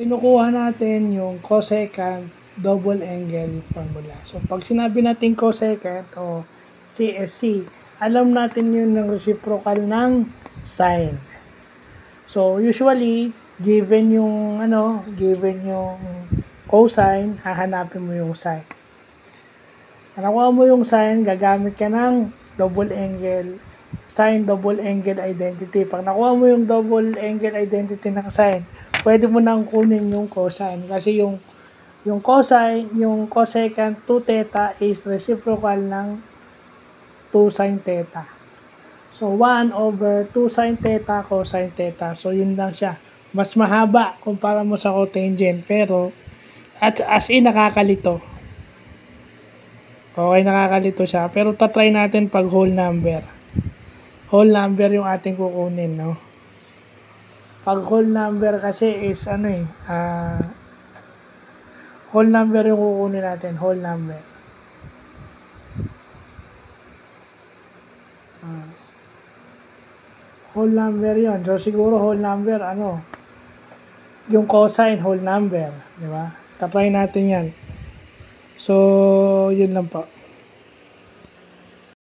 Kinukuha natin yung cosecant double angle formula. So, pag sinabi natin cosecant o CSC, alam natin yun ng reciprocal ng sine. So, usually, given yung cosine, hahanapin mo yung sine. Nakuha mo yung sine, gagamit ka ng double angle, sine double angle identity. Pag nakuha mo yung double angle identity ng sine, pwede mo nang kunin yung cosine kasi yung cosine, yung cosecant 2 theta is reciprocal ng 2 sin theta. So 1 over 2 sin theta cosine theta. So yun lang siya. Mas mahaba kumpara mo sa cotangent pero as in nakakalito. Okay, nakakalito siya pero tatry natin pag whole number. Whole number yung ating kukunin, no? Pag whole number kasi is whole number yung kukunin natin, whole number. Whole number yon. So siguro whole number yung cosine whole number, di ba? Tapay natin yan. So yun lang po.